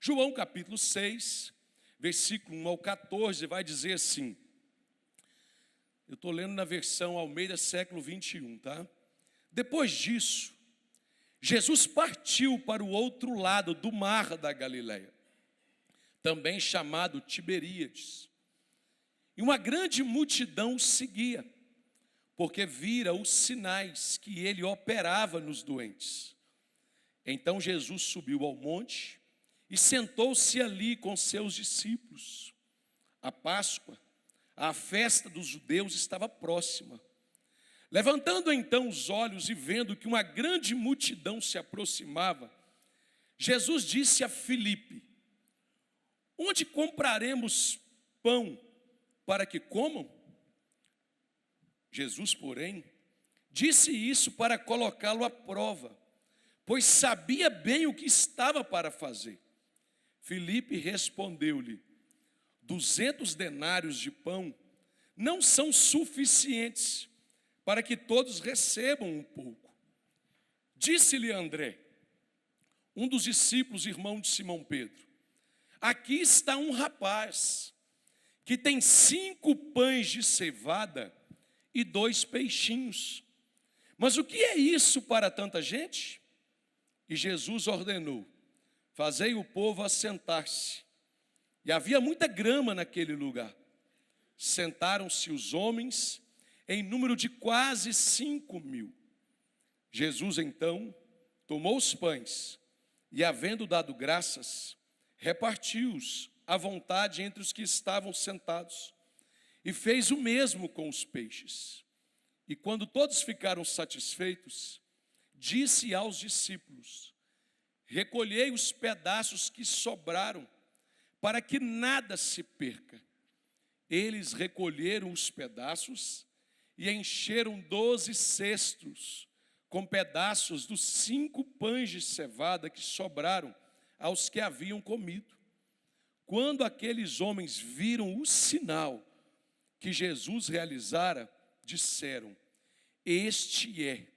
João capítulo 6, versículo 1 ao 14, vai dizer assim. Eu estou lendo na versão Almeida século 21, tá? Depois disso, Jesus partiu para o outro lado do mar da Galileia, também chamado Tiberíades. E uma grande multidão o seguia, porque vira os sinais que ele operava nos doentes. Então Jesus subiu ao monte e sentou-se ali com seus discípulos. A Páscoa, a festa dos judeus, estava próxima. Levantando então os olhos e vendo que uma grande multidão se aproximava, Jesus disse a Filipe: onde compraremos pão para que comam? Jesus, porém, disse isso para colocá-lo à prova, pois sabia bem o que estava para fazer. Filipe respondeu-lhe: 200 denários de pão não são suficientes para que todos recebam um pouco. Disse-lhe André, um dos discípulos, irmão de Simão Pedro: aqui está um rapaz que tem 5 pães de cevada e 2 peixinhos. Mas o que é isso para tanta gente? E Jesus ordenou: fazei o povo assentar-se. E havia muita grama naquele lugar. Sentaram-se os homens em número de quase 5.000. Jesus então tomou os pães e, havendo dado graças, repartiu-os à vontade entre os que estavam sentados, e fez o mesmo com os peixes. E quando todos ficaram satisfeitos, disse aos discípulos: recolhei os pedaços que sobraram, para que nada se perca. Eles recolheram os pedaços e encheram 12 cestos com pedaços dos 5 pães de cevada que sobraram aos que haviam comido. Quando aqueles homens viram o sinal que Jesus realizara, disseram: este é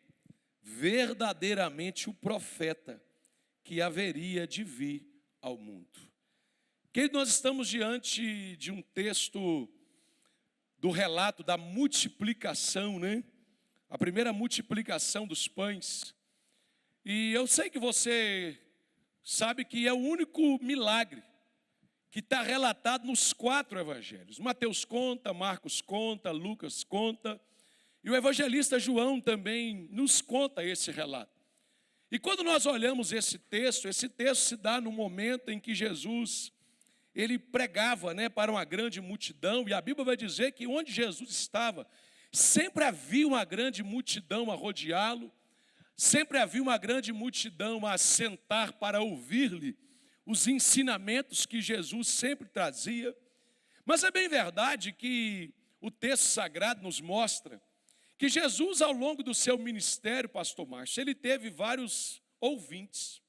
verdadeiramente o profeta que haveria de vir ao mundo. Querido, nós estamos diante de um texto do relato da multiplicação, né? A primeira multiplicação dos pães. E eu sei que você sabe que é o único milagre que está relatado nos 4 evangelhos. Mateus conta, Marcos conta, Lucas conta, e o evangelista João também nos conta esse relato. E quando nós olhamos esse texto se dá no momento em que Jesus, ele pregava, né, para uma grande multidão, e a Bíblia vai dizer que onde Jesus estava, sempre havia uma grande multidão a rodeá-lo, sempre havia uma grande multidão a sentar para ouvir-lhe os ensinamentos que Jesus sempre trazia. Mas é bem verdade que o texto sagrado nos mostra que Jesus, ao longo do seu ministério, pastor Márcio, ele teve vários ouvintes.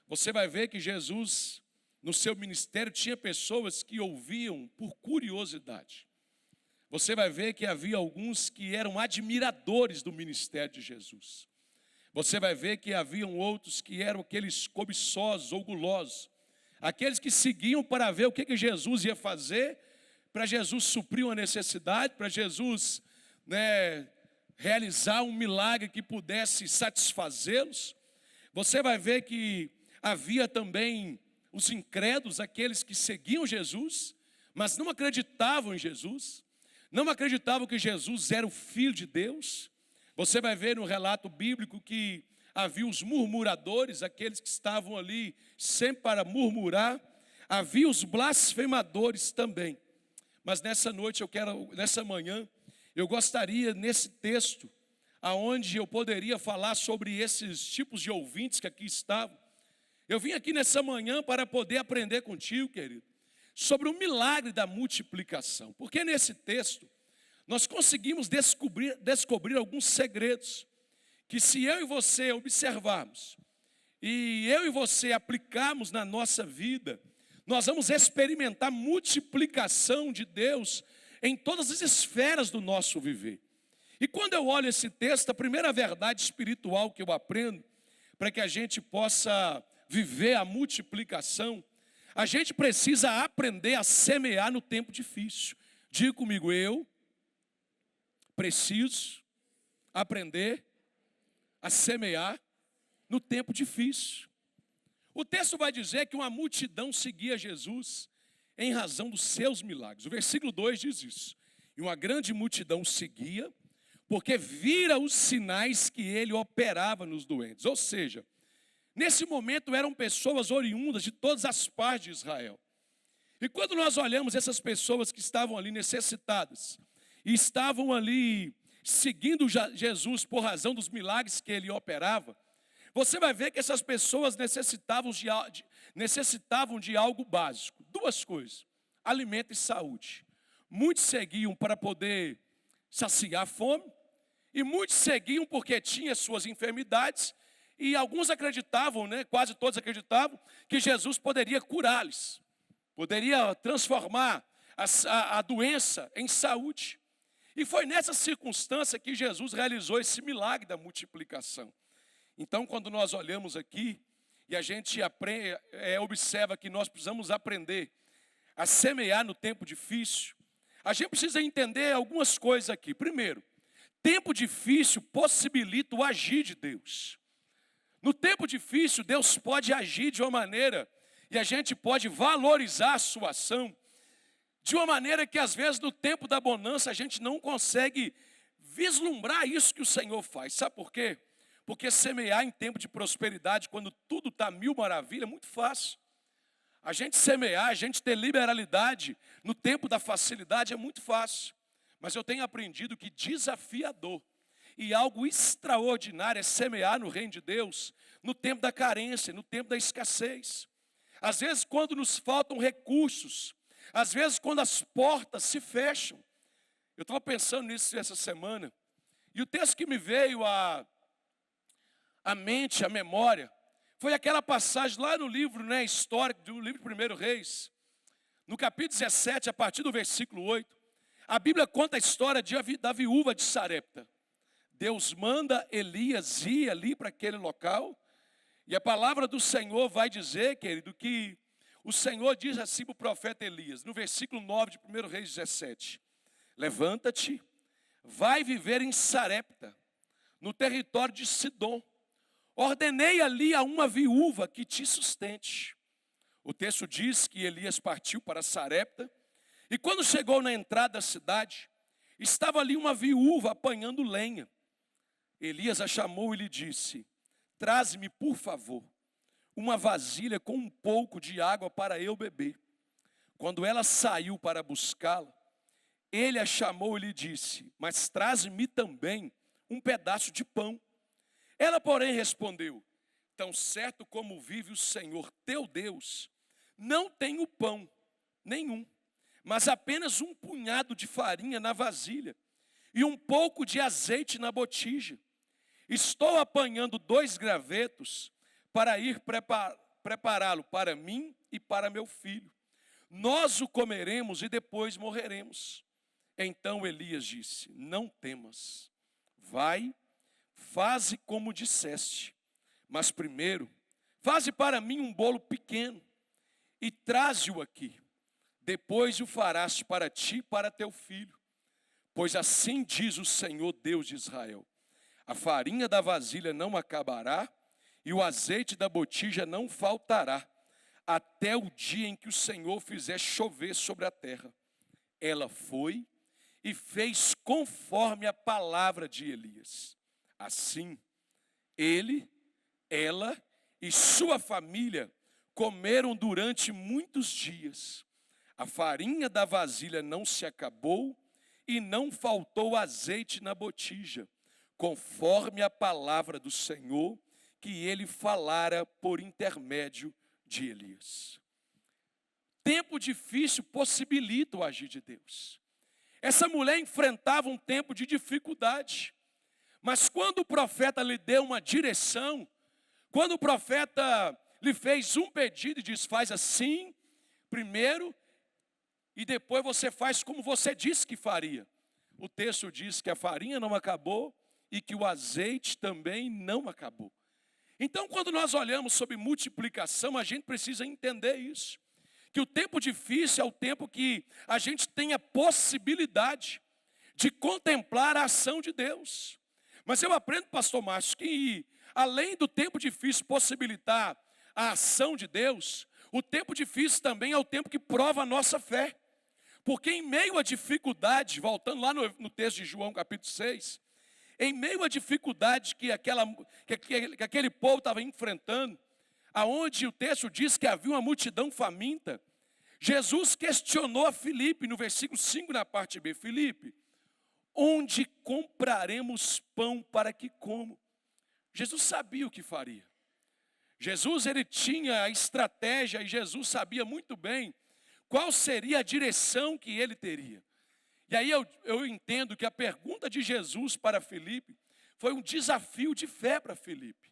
Você vai ver que Jesus, no seu ministério, tinha pessoas que ouviam por curiosidade. Você vai ver que havia alguns que eram admiradores do ministério de Jesus. Você vai ver que haviam outros que eram aqueles cobiçosos ou gulosos, aqueles que seguiam para ver o que Jesus ia fazer, para Jesus suprir uma necessidade, para Jesus, realizar um milagre que pudesse satisfazê-los. Você vai ver que havia também os incrédulos, aqueles que seguiam Jesus, mas não acreditavam em Jesus, não acreditavam que Jesus era o Filho de Deus. Você vai ver no relato bíblico que havia os murmuradores, aqueles que estavam ali sempre para murmurar. Havia os blasfemadores também. Mas nessa noite nessa manhã, eu gostaria, nesse texto, aonde eu poderia falar sobre esses tipos de ouvintes que aqui estavam. Eu vim aqui nessa manhã para poder aprender contigo, querido, sobre o milagre da multiplicação. Porque nesse texto, nós conseguimos descobrir alguns segredos, que se eu e você observarmos, e eu e você aplicarmos na nossa vida, nós vamos experimentar multiplicação de Deus em todas as esferas do nosso viver. E quando eu olho esse texto, a primeira verdade espiritual que eu aprendo, para que a gente possa viver a multiplicação, A gente precisa aprender a semear no tempo difícil. Diga comigo, eu preciso aprender a semear no tempo difícil. O texto vai dizer que uma multidão seguia Jesus em razão dos seus milagres. O versículo 2 diz isso. E uma grande multidão seguia, porque vira os sinais que ele operava nos doentes. Ou seja, nesse momento eram pessoas oriundas de todas as partes de Israel. E quando nós olhamos essas pessoas que estavam ali necessitadas, e estavam ali seguindo Jesus por razão dos milagres que ele operava, você vai ver que essas pessoas necessitavam de algo básico. Duas coisas, alimento e saúde. Muitos seguiam para poder saciar a fome, e muitos seguiam porque tinham suas enfermidades, e alguns acreditavam, quase todos acreditavam, que Jesus poderia curá-los, poderia transformar a doença em saúde. E foi nessa circunstância que Jesus realizou esse milagre da multiplicação. Então, quando nós olhamos aqui, e a gente observa que nós precisamos aprender a semear no tempo difícil, a gente precisa entender algumas coisas aqui. Primeiro, tempo difícil possibilita o agir de Deus. No tempo difícil, Deus pode agir de uma maneira, e a gente pode valorizar a sua ação, de uma maneira que às vezes no tempo da bonança a gente não consegue vislumbrar isso que o Senhor faz. Sabe por quê? Porque semear em tempo de prosperidade, quando tudo está mil maravilhas, é muito fácil. A gente semear, a gente ter liberalidade no tempo da facilidade é muito fácil. Mas eu tenho aprendido que desafiador e algo extraordinário é semear no reino de Deus no tempo da carência, no tempo da escassez. Às vezes quando nos faltam recursos, às vezes quando as portas se fecham. Eu estava pensando nisso essa semana, e o texto que me veio à mente, à memória, foi aquela passagem lá no livro histórico, do livro 1 Reis, no capítulo 17, a partir do versículo 8, a Bíblia conta a história da viúva de Sarepta. Deus manda Elias ir ali para aquele local, e a palavra do Senhor vai dizer, querido, que o Senhor diz assim para o profeta Elias, no versículo 9 de 1 Reis 17, levanta-te, vai viver em Sarepta, no território de Sidom, ordenei ali a uma viúva que te sustente. O texto diz que Elias partiu para Sarepta, e quando chegou na entrada da cidade, estava ali uma viúva apanhando lenha. Elias a chamou e lhe disse, traze-me por favor uma vasilha com um pouco de água para eu beber. Quando ela saiu para buscá-la, ele a chamou e lhe disse, mas traze-me também um pedaço de pão. Ela, porém, respondeu, tão certo como vive o Senhor teu Deus, não tenho pão nenhum, mas apenas um punhado de farinha na vasilha e um pouco de azeite na botija. Estou apanhando 2 gravetos para ir prepará-lo para mim e para meu filho. Nós o comeremos e depois morreremos. Então Elias disse, não temas, vai, faze como disseste, mas primeiro, faze para mim um bolo pequeno e traze-o aqui. Depois o farás para ti e para teu filho. Pois assim diz o Senhor Deus de Israel, a farinha da vasilha não acabará e o azeite da botija não faltará, até o dia em que o Senhor fizer chover sobre a terra. Ela foi e fez conforme a palavra de Elias. Assim, ela e sua família comeram durante muitos dias. A farinha da vasilha não se acabou e não faltou azeite na botija, conforme a palavra do Senhor que ele falara por intermédio de Elias. Tempo difícil possibilita o agir de Deus. Essa mulher enfrentava um tempo de dificuldade, mas quando o profeta lhe deu uma direção, quando o profeta lhe fez um pedido e disse, faz assim, primeiro, e depois você faz como você disse que faria. O texto diz que a farinha não acabou e que o azeite também não acabou. Então, quando nós olhamos sobre multiplicação, a gente precisa entender isso. que o tempo difícil é o tempo que a gente tem a possibilidade de contemplar a ação de Deus. Mas eu aprendo, pastor Márcio, que além do tempo difícil possibilitar a ação de Deus, o tempo difícil também é o tempo que prova a nossa fé. Porque em meio à dificuldade, voltando lá no texto de João capítulo 6, em meio à dificuldade que aquele povo estava enfrentando, aonde o texto diz que havia uma multidão faminta, Jesus questionou a Filipe, no versículo 5, na parte B, Filipe, onde compraremos pão para que como? Jesus sabia o que faria. Jesus, ele tinha a estratégia e Jesus sabia muito bem qual seria a direção que ele teria. E aí eu entendo que a pergunta de Jesus para Filipe foi um desafio de fé para Filipe.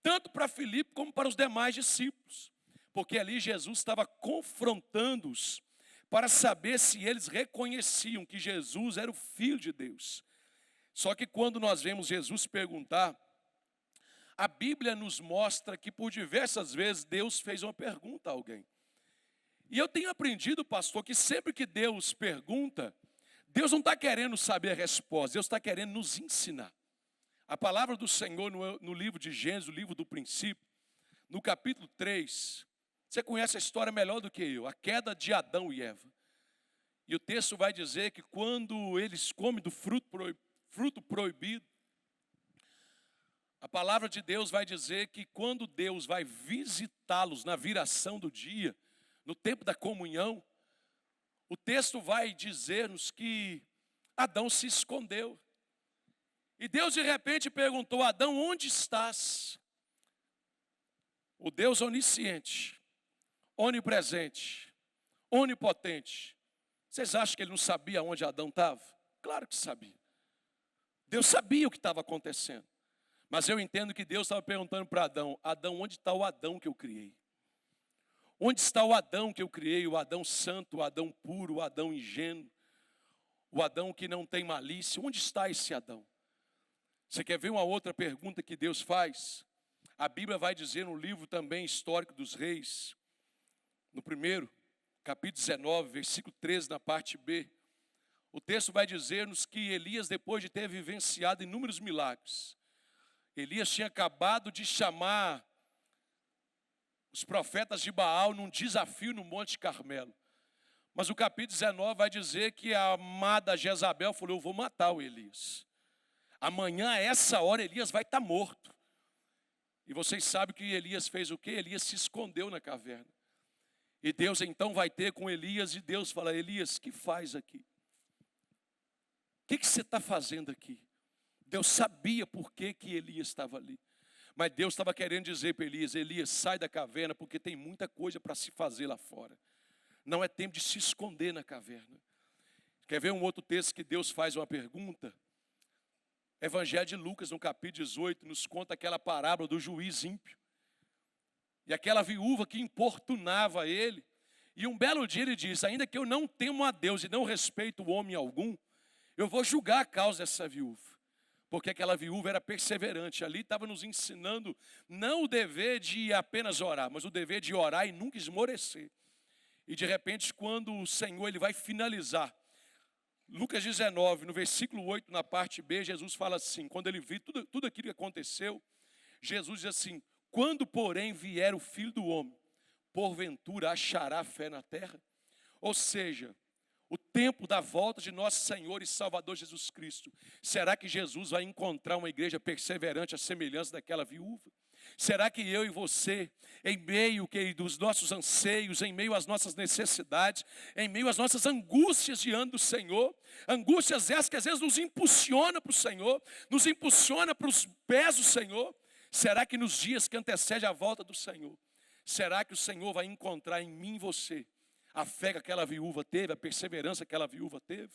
Tanto para Filipe como para os demais discípulos. Porque ali Jesus estava confrontando-os para saber se eles reconheciam que Jesus era o Filho de Deus. Só que quando nós vemos Jesus perguntar, a Bíblia nos mostra que por diversas vezes Deus fez uma pergunta a alguém. E eu tenho aprendido, pastor, que sempre que Deus pergunta, Deus não está querendo saber a resposta, Deus está querendo nos ensinar. A palavra do Senhor no livro de Gênesis, o livro do princípio, no capítulo 3, você conhece a história melhor do que eu, a queda de Adão e Eva. E o texto vai dizer que quando eles comem do fruto proibido, a palavra de Deus vai dizer que quando Deus vai visitá-los na viração do dia, no tempo da comunhão, o texto vai dizer-nos que Adão se escondeu. E Deus de repente perguntou, Adão, onde estás? O Deus onisciente, onipresente, onipotente. Vocês acham que ele não sabia onde Adão estava? Claro que sabia. Deus sabia o que estava acontecendo. Mas eu entendo que Deus estava perguntando para Adão, Adão, onde está o Adão que eu criei? Onde está o Adão que eu criei? O Adão santo, o Adão puro, o Adão ingênuo, o Adão que não tem malícia. Onde está esse Adão? Você quer ver uma outra pergunta que Deus faz? A Bíblia vai dizer no livro também histórico dos reis, no primeiro, capítulo 19, versículo 13, na parte B. O texto vai dizer-nos que Elias, depois de ter vivenciado inúmeros milagres, Elias tinha acabado de chamar os profetas de Baal num desafio no Monte Carmelo. Mas o capítulo 19 vai dizer que a amada Jezabel falou, eu vou matar o Elias. Amanhã, a essa hora, Elias vai estar morto. E vocês sabem que Elias fez o quê? Elias se escondeu na caverna. E Deus então vai ter com Elias, e Deus fala, Elias, o que faz aqui? O que você está fazendo aqui? Deus sabia por que Elias estava ali. Mas Deus estava querendo dizer para Elias, Elias, sai da caverna, porque tem muita coisa para se fazer lá fora. Não é tempo de se esconder na caverna. Quer ver um outro texto que Deus faz uma pergunta? Evangelho de Lucas, no capítulo 18, nos conta aquela parábola do juiz ímpio. E aquela viúva que importunava ele. E um belo dia ele diz, ainda que eu não temo a Deus e não respeito o homem algum, eu vou julgar a causa dessa viúva. Porque aquela viúva era perseverante. Ali estava nos ensinando não o dever de apenas orar, mas o dever de orar e nunca esmorecer. E de repente, quando o Senhor ele vai finalizar, Lucas 19, no versículo 8, na parte B, Jesus fala assim, quando ele viu tudo aquilo que aconteceu, Jesus diz assim, quando porém vier o Filho do Homem, porventura achará fé na terra? Ou seja, o tempo da volta de nosso Senhor e Salvador Jesus Cristo. Será que Jesus vai encontrar uma igreja perseverante à semelhança daquela viúva? Será que eu e você, em meio dos nossos anseios, em meio às nossas necessidades, em meio às nossas angústias diante do Senhor, angústias essas que às vezes nos impulsiona para o Senhor, nos impulsiona para os pés do Senhor, será que nos dias que antecedem a volta do Senhor, será que o Senhor vai encontrar em mim e você a fé que aquela viúva teve, a perseverança que aquela viúva teve?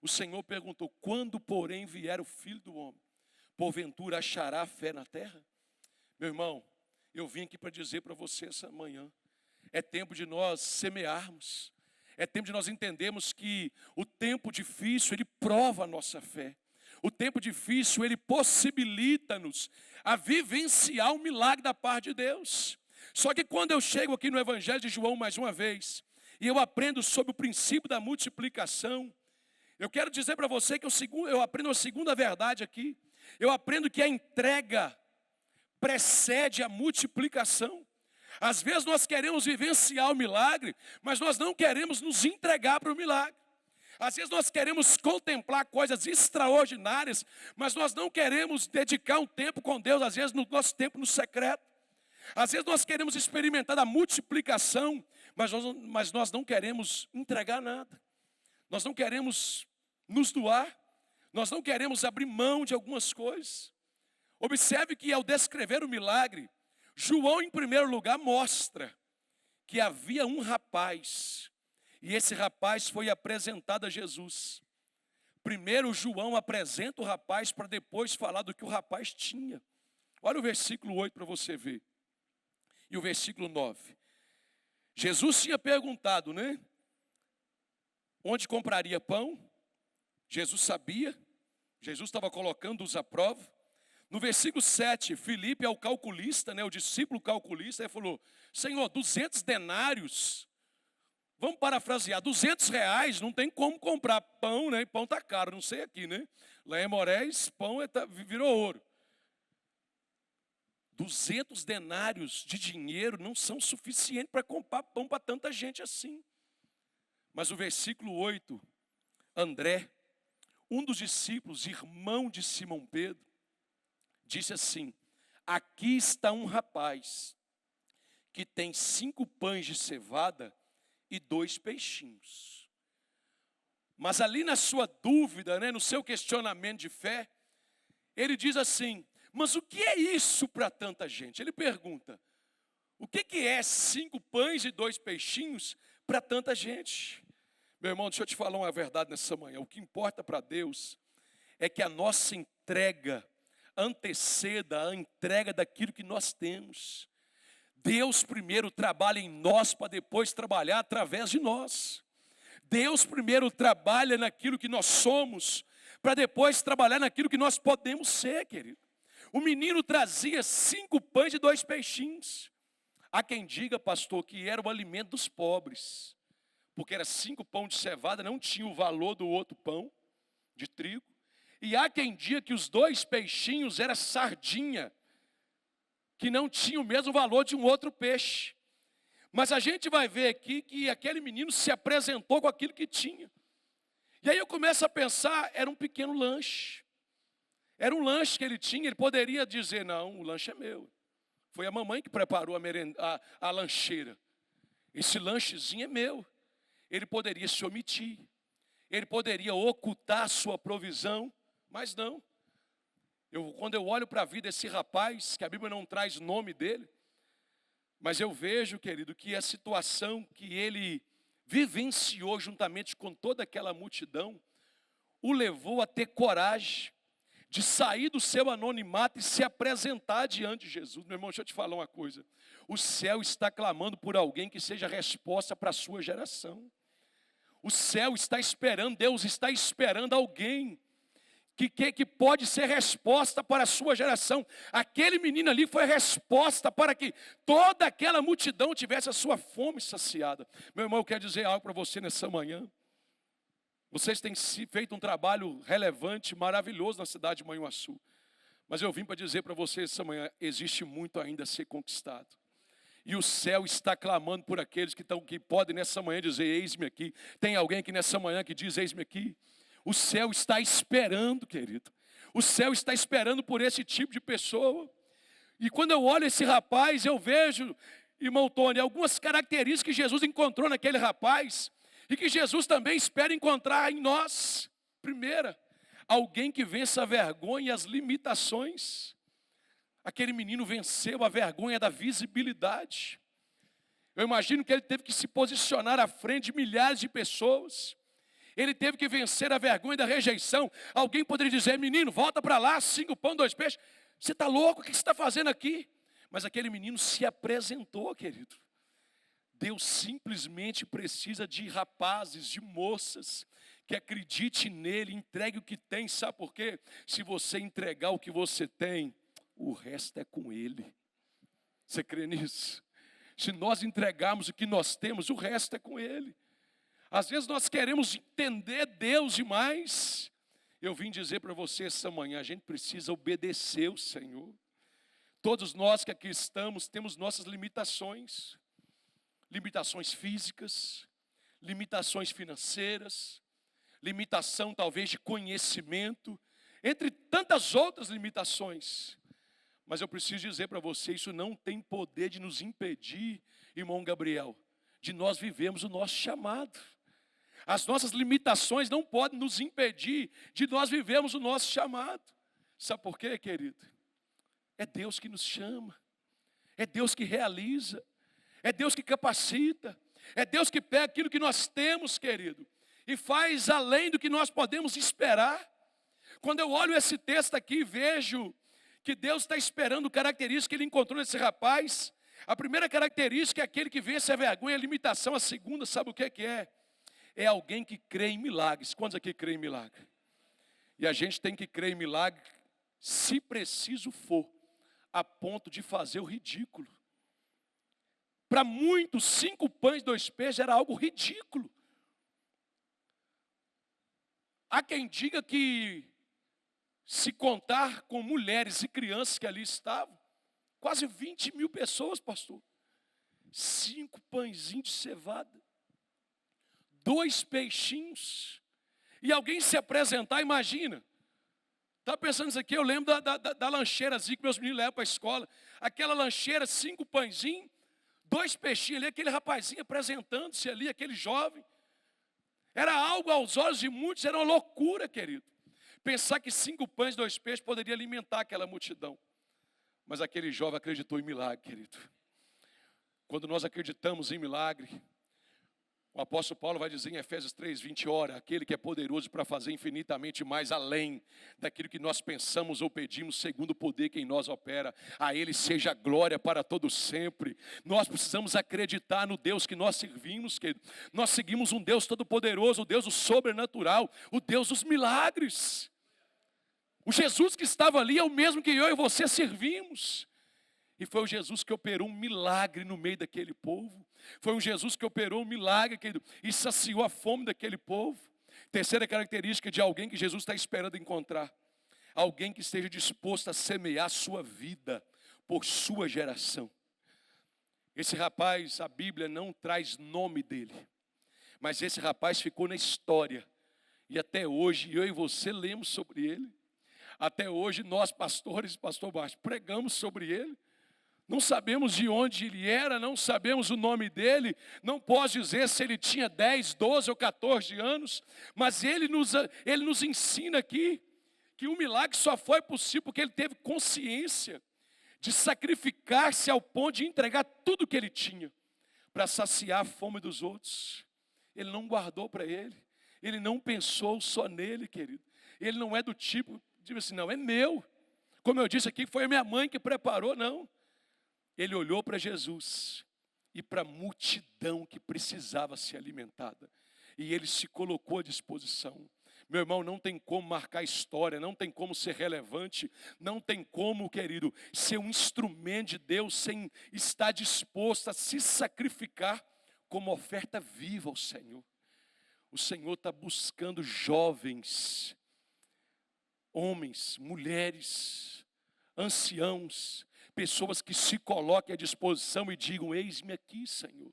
O Senhor perguntou, quando porém vier o Filho do Homem, porventura achará fé na terra? Meu irmão, eu vim aqui para dizer para você essa manhã, é tempo de nós semearmos, é tempo de nós entendermos que o tempo difícil, ele prova a nossa fé. O tempo difícil, ele possibilita-nos a vivenciar o milagre da parte de Deus. Só que quando eu chego aqui no Evangelho de João mais uma vez, e eu aprendo sobre o princípio da multiplicação, eu quero dizer para você que eu aprendo a segunda verdade aqui. Eu aprendo que a entrega precede a multiplicação. Às vezes nós queremos vivenciar o milagre, mas nós não queremos nos entregar para o milagre. Às vezes nós queremos contemplar coisas extraordinárias, mas nós não queremos dedicar um tempo com Deus, às vezes no nosso tempo no secreto. Às vezes nós queremos experimentar a multiplicação, mas nós não queremos entregar nada. Nós não queremos nos doar, nós não queremos abrir mão de algumas coisas. Observe que ao descrever o milagre, João em primeiro lugar mostra que havia um rapaz, e esse rapaz foi apresentado a Jesus. Primeiro João apresenta o rapaz para depois falar do que o rapaz tinha. Olha o versículo 8 para você ver. E o versículo 9. Jesus tinha perguntado, né? Onde compraria pão? Jesus sabia. Jesus estava colocando-os à prova. No versículo 7, Filipe é o calculista, né? O discípulo calculista. Ele falou, Senhor, 200 denários. Vamos parafrasear, 200 reais não tem como comprar pão, né? Pão está caro, não sei aqui, né? Lá em Moraes, pão virou ouro. 200 denários de dinheiro não são suficientes para comprar pão para tanta gente assim. Mas o versículo 8, André, um dos discípulos, irmão de Simão Pedro, disse assim, aqui está um rapaz que tem 5 pães de cevada e 2 peixinhos. Mas ali na sua dúvida, né, no seu questionamento de fé, ele diz assim, mas o que é isso para tanta gente? Ele pergunta, o que é 5 pães e 2 peixinhos para tanta gente? Meu irmão, deixa eu te falar uma verdade nessa manhã. O que importa para Deus é que a nossa entrega anteceda a entrega daquilo que nós temos. Deus primeiro trabalha em nós para depois trabalhar através de nós. Deus primeiro trabalha naquilo que nós somos para depois trabalhar naquilo que nós podemos ser, querido. O menino trazia 5 pães e 2 peixinhos. Há quem diga, pastor, que era o alimento dos pobres. Porque era 5 pães de cevada, não tinha o valor do outro pão de trigo. E há quem diga que os 2 peixinhos era sardinha, que não tinha o mesmo valor de um outro peixe. Mas a gente vai ver aqui que aquele menino se apresentou com aquilo que tinha. E aí eu começo a pensar, era um pequeno lanche. Era um lanche que ele tinha, ele poderia dizer, não, o lanche é meu. Foi a mamãe que preparou a lancheira. Esse lanchezinho é meu. Ele poderia se omitir. Ele poderia ocultar a sua provisão, mas não. Quando eu olho para a vida desse rapaz, que a Bíblia não traz nome dele, mas eu vejo, querido, que a situação que ele vivenciou juntamente com toda aquela multidão, o levou a ter coragem de sair do seu anonimato e se apresentar diante de Jesus. Meu irmão, deixa eu te falar uma coisa. O céu está clamando por alguém que seja resposta para a sua geração. O céu está esperando, Deus está esperando alguém que pode ser resposta para a sua geração. Aquele menino ali foi resposta para que toda aquela multidão tivesse a sua fome saciada. Meu irmão, eu quero dizer algo para você nessa manhã. Vocês têm feito um trabalho relevante, maravilhoso na cidade de Manhuaçu. Mas eu vim para dizer para vocês essa manhã, existe muito ainda a ser conquistado. E o céu está clamando por aqueles que podem nessa manhã dizer, eis-me aqui. Tem alguém aqui nessa manhã que diz, eis-me aqui? O céu está esperando, querido. O céu está esperando por esse tipo de pessoa. E quando eu olho esse rapaz, eu vejo, irmão Tony, algumas características que Jesus encontrou naquele rapaz e que Jesus também espera encontrar em nós. Primeira, alguém que vença a vergonha e as limitações. Aquele menino venceu a vergonha da visibilidade. Eu imagino que ele teve que se posicionar à frente de milhares de pessoas. Ele teve que vencer a vergonha da rejeição. Alguém poderia dizer, menino, volta para lá, 5 pães, 2 peixes. Você está louco? O que você está fazendo aqui? Mas aquele menino se apresentou, querido. Deus simplesmente precisa de rapazes, de moças, que acredite nele, entregue o que tem. Sabe por quê? Se você entregar o que você tem, o resto é com ele. Você crê nisso? Se nós entregarmos o que nós temos, o resto é com Ele. Às vezes nós queremos entender Deus demais. Eu vim dizer para você essa manhã, a gente precisa obedecer o Senhor. Todos nós que aqui estamos temos nossas limitações. Limitações físicas, limitações financeiras, limitação talvez de conhecimento, entre tantas outras limitações. Mas eu preciso dizer para você, isso não tem poder de nos impedir, irmão Gabriel, de nós vivermos o nosso chamado. As nossas limitações não podem nos impedir de nós vivermos o nosso chamado. Sabe por quê, querido? É Deus que nos chama, é Deus que realiza, é Deus que capacita, é Deus que pega aquilo que nós temos, querido, e faz além do que nós podemos esperar. Quando eu olho esse texto aqui, vejo que Deus está esperando características que Ele encontrou nesse rapaz. A primeira característica é aquele que vence a vergonha e a limitação. A segunda, sabe o que é? É alguém que crê em milagres. Quantos aqui creem em milagre? E a gente tem que crer em milagre, se preciso for, a ponto de fazer o ridículo. Para muitos, 5 pães e 2 peixes era algo ridículo. Há quem diga que, se contar com mulheres e crianças que ali estavam, quase 20 mil pessoas, pastor. 5 pãezinhos de cevada, 2 peixinhos, e alguém se apresentar, imagina. Estava pensando isso aqui, eu lembro da lancheirazinha que meus meninos levam para a escola. Aquela lancheira, 5 pãezinhos, 2 peixinhos ali, aquele rapazinho apresentando-se ali, aquele jovem. Era algo aos olhos de muitos, era uma loucura, querido. Pensar que 5 pães e 2 peixes poderia alimentar aquela multidão. Mas aquele jovem acreditou em milagre, querido. Quando nós acreditamos em milagre, o apóstolo Paulo vai dizer em Efésios 3:20, ora, aquele que é poderoso para fazer infinitamente mais além daquilo que nós pensamos ou pedimos, segundo o poder que em nós opera, a Ele seja glória para todo sempre. Nós precisamos acreditar no Deus que nós servimos, querido. Nós seguimos um Deus todo-poderoso, o Deus do sobrenatural, o Deus dos milagres. O Jesus que estava ali é o mesmo que eu e você servimos. E foi o Jesus que operou um milagre no meio daquele povo. Foi um Jesus que operou um milagre, querido, e saciou a fome daquele povo. Terceira característica de alguém que Jesus está esperando encontrar. Alguém que esteja disposto a semear a sua vida por sua geração. Esse rapaz, a Bíblia não traz nome dele. Mas esse rapaz ficou na história. E até hoje, eu e você lemos sobre ele. Até hoje, nós pastores, pastor Baixo, pregamos sobre ele. Não sabemos de onde ele era, não sabemos o nome dele, não posso dizer se ele tinha 10, 12 ou 14 anos, mas ele nos ensina aqui que o milagre só foi possível porque ele teve consciência de sacrificar-se ao ponto de entregar tudo que ele tinha para saciar a fome dos outros. Ele não guardou para ele não pensou só nele, querido. Ele não é do tipo, diz assim, não, é meu. Como eu disse aqui, foi a minha mãe que preparou, não. Ele olhou para Jesus e para a multidão que precisava ser alimentada. E ele se colocou à disposição. Meu irmão, não tem como marcar história, não tem como ser relevante, não tem como, querido, ser um instrumento de Deus sem estar disposto a se sacrificar como oferta viva ao Senhor. O Senhor está buscando jovens, homens, mulheres, anciãos, pessoas que se coloquem à disposição e digam, eis-me aqui, Senhor.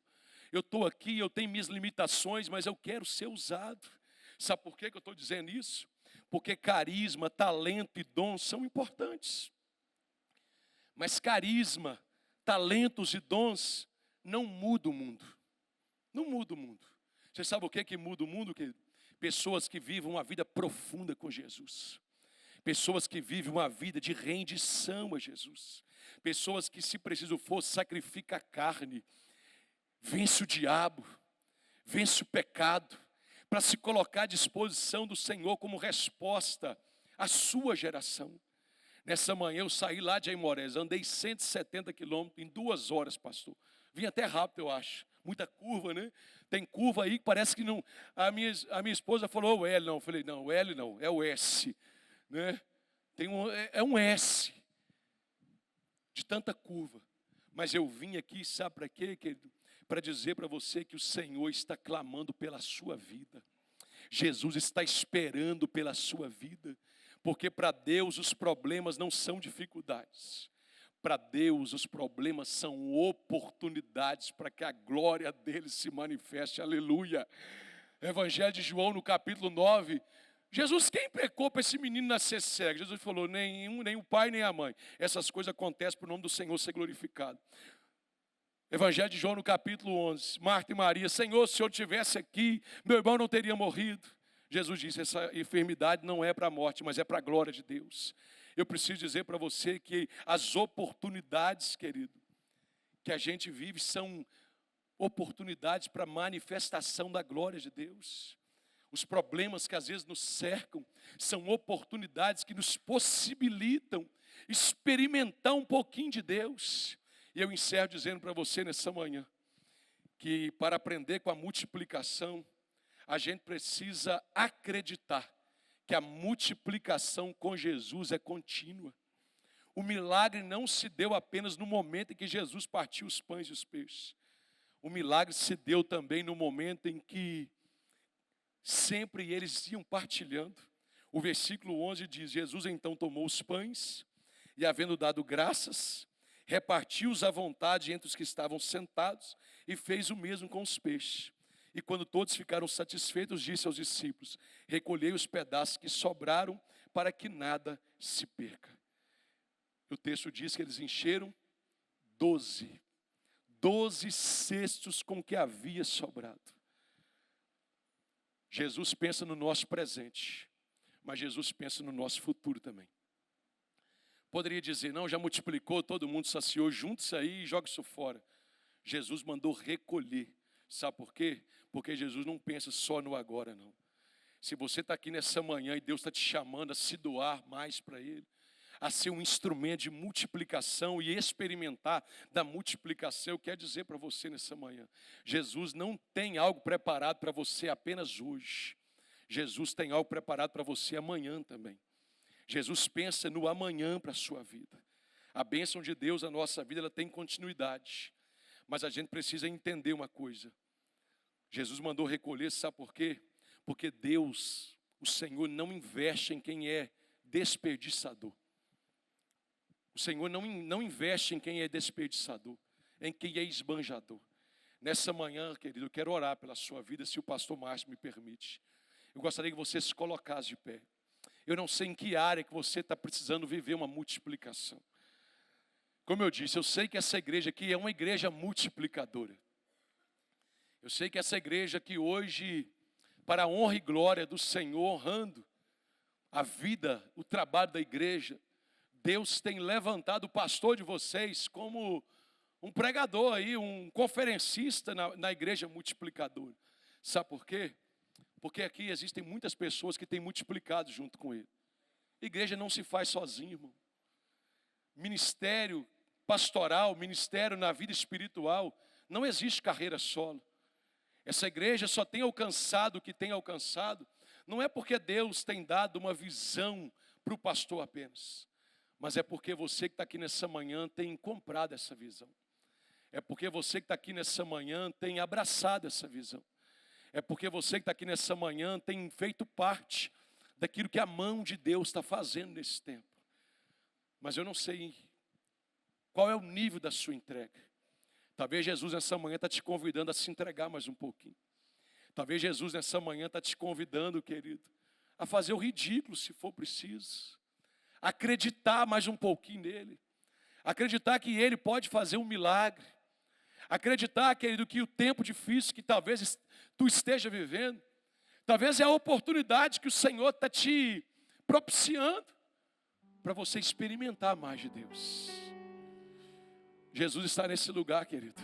Eu estou aqui, eu tenho minhas limitações, mas eu quero ser usado. Sabe por que eu estou dizendo isso? Porque carisma, talento e dom são importantes. Mas carisma, talentos e dons não mudam o mundo. Não muda o mundo. Você sabe o que muda o mundo, querido? Pessoas que vivem uma vida profunda com Jesus. Pessoas que vivem uma vida de rendição a Jesus. Pessoas que, se preciso for, sacrifica a carne, vence o diabo, vence o pecado, para se colocar à disposição do Senhor como resposta à sua geração. Nessa manhã eu saí lá de Aimorés, andei 170 quilômetros em 2 horas, pastor. Vim até rápido, eu acho. Muita curva, né? Tem curva aí que parece que não... A minha esposa falou, o L não. Eu falei, não, o L não, é o S. Né? É um S. De tanta curva. Mas eu vim aqui, sabe para quê, querido? Para dizer para você que o Senhor está clamando pela sua vida. Jesus está esperando pela sua vida. Porque para Deus os problemas não são dificuldades. Para Deus os problemas são oportunidades para que a glória dele se manifeste. Aleluia. Evangelho de João no capítulo 9. Jesus, quem pecou para esse menino nascer cego? Jesus falou, nenhum, nem o pai nem a mãe. Essas coisas acontecem para o nome do Senhor ser glorificado. Evangelho de João no capítulo 11. Marta e Maria, Senhor, se eu estivesse aqui, meu irmão não teria morrido. Jesus disse, essa enfermidade não é para a morte, mas é para a glória de Deus. Eu preciso dizer para você que as oportunidades, querido, que a gente vive são oportunidades para manifestação da glória de Deus. Os problemas que às vezes nos cercam são oportunidades que nos possibilitam experimentar um pouquinho de Deus. E eu encerro dizendo para você nessa manhã, que para aprender com a multiplicação, a gente precisa acreditar que a multiplicação com Jesus é contínua. O milagre não se deu apenas no momento em que Jesus partiu os pães e os peixes. O milagre se deu também no momento em que sempre eles iam partilhando. O versículo 11 diz, Jesus então tomou os pães e havendo dado graças, repartiu-os à vontade entre os que estavam sentados e fez o mesmo com os peixes. E quando todos ficaram satisfeitos, disse aos discípulos, recolhei os pedaços que sobraram para que nada se perca. O texto diz que eles encheram 12 cestos com o que havia sobrado. Jesus pensa no nosso presente, mas Jesus pensa no nosso futuro também. Poderia dizer, não, já multiplicou, todo mundo saciou, junta isso aí e joga isso fora. Jesus mandou recolher. Sabe por quê? Porque Jesus não pensa só no agora, não. Se você está aqui nessa manhã e Deus está te chamando a se doar mais para Ele, a ser um instrumento de multiplicação e experimentar da multiplicação, eu quero dizer para você nessa manhã, Jesus não tem algo preparado para você apenas hoje. Jesus tem algo preparado para você amanhã também. Jesus pensa no amanhã para a sua vida. A bênção de Deus na nossa vida, ela tem continuidade. Mas a gente precisa entender uma coisa. Jesus mandou recolher, sabe por quê? Porque Deus, o Senhor, não investe em quem é desperdiçador. O Senhor não investe em quem é desperdiçador, em quem é esbanjador. Nessa manhã, querido, eu quero orar pela sua vida, se o pastor Márcio me permite. Eu gostaria que você se colocasse de pé. Eu não sei em que área que você está precisando viver uma multiplicação. Como eu disse, eu sei que essa igreja aqui é uma igreja multiplicadora. Eu sei que essa igreja aqui hoje, para a honra e glória do Senhor, honrando a vida, o trabalho da igreja, Deus tem levantado o pastor de vocês como um pregador aí, um conferencista na igreja multiplicadora. Sabe por quê? Porque aqui existem muitas pessoas que têm multiplicado junto com ele. Igreja não se faz sozinho, irmão. Ministério pastoral, ministério na vida espiritual, não existe carreira solo. Essa igreja só tem alcançado o que tem alcançado, não é porque Deus tem dado uma visão para o pastor apenas, mas é porque você que está aqui nessa manhã tem comprado essa visão. É porque você que está aqui nessa manhã tem abraçado essa visão. É porque você que está aqui nessa manhã tem feito parte daquilo que a mão de Deus está fazendo nesse tempo. Mas eu não sei qual é o nível da sua entrega. Talvez Jesus nessa manhã está te convidando a se entregar mais um pouquinho. Talvez Jesus nessa manhã está te convidando, querido, a fazer o ridículo se for preciso. Acreditar mais um pouquinho nele. Acreditar que ele pode fazer um milagre. Acreditar, querido, que o tempo difícil que talvez tu esteja vivendo, talvez é a oportunidade que o Senhor está te propiciando para você experimentar mais de Deus. Jesus está nesse lugar, querido.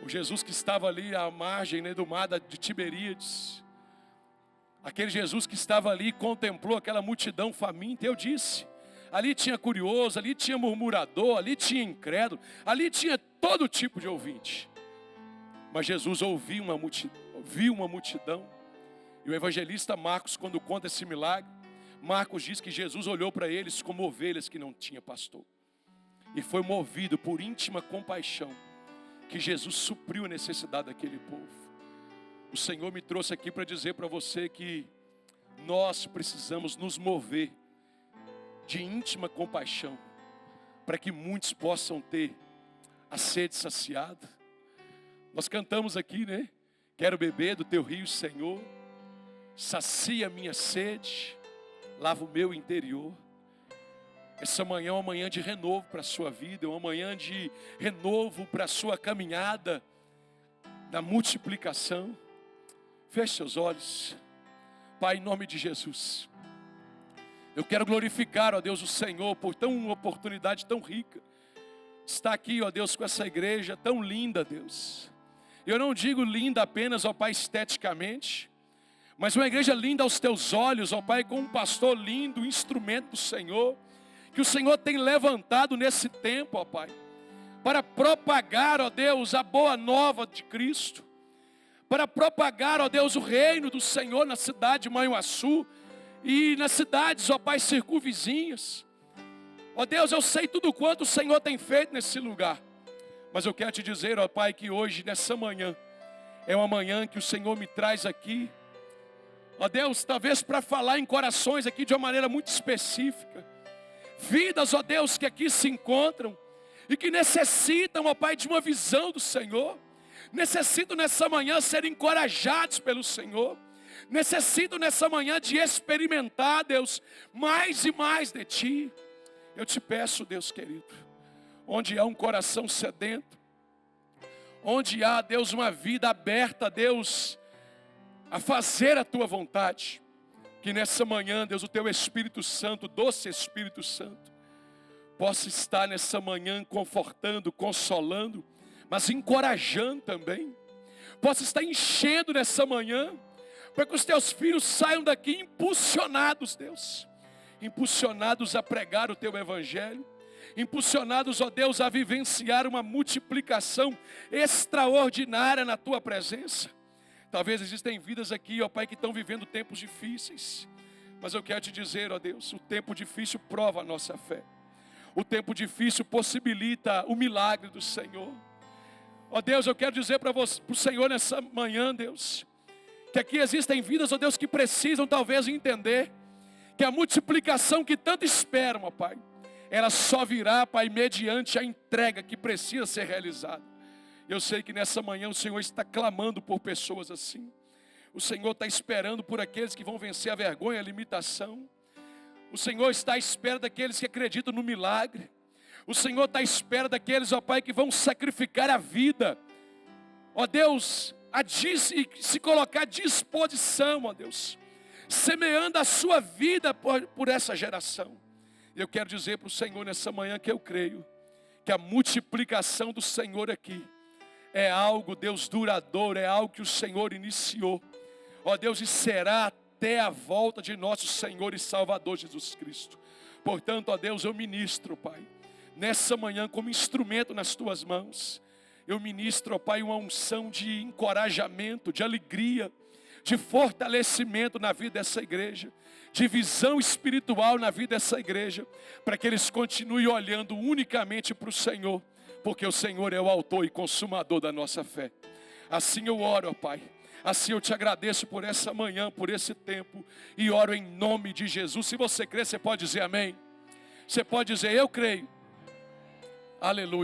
O Jesus que estava ali à margem, né, do mar de Tiberíades. Aquele Jesus que estava ali e contemplou aquela multidão faminta. Eu disse, ali tinha curioso, ali tinha murmurador, ali tinha incrédulo, ali tinha todo tipo de ouvinte. Mas Jesus viu uma multidão. E o evangelista Marcos, quando conta esse milagre, Marcos diz que Jesus olhou para eles como ovelhas que não tinha pastor. E foi movido por íntima compaixão que Jesus supriu a necessidade daquele povo. O Senhor me trouxe aqui para dizer para você que nós precisamos nos mover de íntima compaixão, para que muitos possam ter a sede saciada. Nós cantamos aqui, né? Quero beber do teu rio, Senhor, sacia a minha sede, lava o meu interior. Essa manhã é uma manhã de renovo para a sua vida, é uma manhã de renovo para a sua caminhada da multiplicação. Feche seus olhos. Pai, em nome de Jesus, eu quero glorificar, ó Deus, o Senhor por uma oportunidade tão rica. Está aqui, ó Deus, com essa igreja tão linda, Deus. Eu não digo linda apenas, ó Pai, esteticamente, mas uma igreja linda aos teus olhos, ó Pai, com um pastor lindo, um instrumento do Senhor, que o Senhor tem levantado nesse tempo, ó Pai, para propagar, ó Deus, a boa nova de Cristo, para propagar, ó Deus, o reino do Senhor na cidade de Manhuaçu e nas cidades, ó Pai, circunvizinhas. Ó Deus, eu sei tudo quanto o Senhor tem feito nesse lugar, mas eu quero te dizer, ó Pai, que hoje, nessa manhã, é uma manhã que o Senhor me traz aqui, ó Deus, talvez para falar em corações aqui de uma maneira muito específica. Vidas, ó Deus, que aqui se encontram e que necessitam, ó Pai, de uma visão do Senhor. Necessitam nessa manhã ser encorajados pelo Senhor. Necessitam nessa manhã de experimentar, Deus, mais e mais de Ti. Eu te peço, Deus querido, onde há um coração sedento, onde há, Deus, uma vida aberta, Deus, a fazer a Tua vontade, que nessa manhã, Deus, o Teu Espírito Santo, doce Espírito Santo, possa estar nessa manhã confortando, consolando, mas encorajando também. Possa estar enchendo nessa manhã, para que os Teus filhos saiam daqui impulsionados, Deus. Impulsionados a pregar o Teu Evangelho. Impulsionados, ó Deus, a vivenciar uma multiplicação extraordinária na Tua presença. Talvez existem vidas aqui, ó Pai, que estão vivendo tempos difíceis. Mas eu quero te dizer, ó Deus, o tempo difícil prova a nossa fé. O tempo difícil possibilita o milagre do Senhor. Ó Deus, eu quero dizer para o Senhor nessa manhã, Deus, que aqui existem vidas, ó Deus, que precisam talvez entender que a multiplicação que tanto esperam, ó Pai, ela só virá, Pai, mediante a entrega que precisa ser realizada. Eu sei que nessa manhã o Senhor está clamando por pessoas assim. O Senhor está esperando por aqueles que vão vencer a vergonha, a limitação. O Senhor está à espera daqueles que acreditam no milagre. O Senhor está à espera daqueles, ó Pai, que vão sacrificar a vida. Ó Deus, se colocar à disposição, ó Deus, semeando a sua vida por essa geração. Eu quero dizer para o Senhor nessa manhã que eu creio que a multiplicação do Senhor aqui é algo, Deus, duradouro, é algo que o Senhor iniciou. Ó Deus, e será até a volta de nosso Senhor e Salvador Jesus Cristo. Portanto, ó Deus, eu ministro, Pai, nessa manhã como instrumento nas Tuas mãos. Eu ministro, ó Pai, uma unção de encorajamento, de alegria, de fortalecimento na vida dessa igreja, de visão espiritual na vida dessa igreja, para que eles continuem olhando unicamente para o Senhor, porque o Senhor é o autor e consumador da nossa fé. Assim eu oro, ó Pai, assim eu te agradeço por essa manhã, por esse tempo, e oro em nome de Jesus. Se você crê, você pode dizer amém. Você pode dizer, eu creio. Aleluia.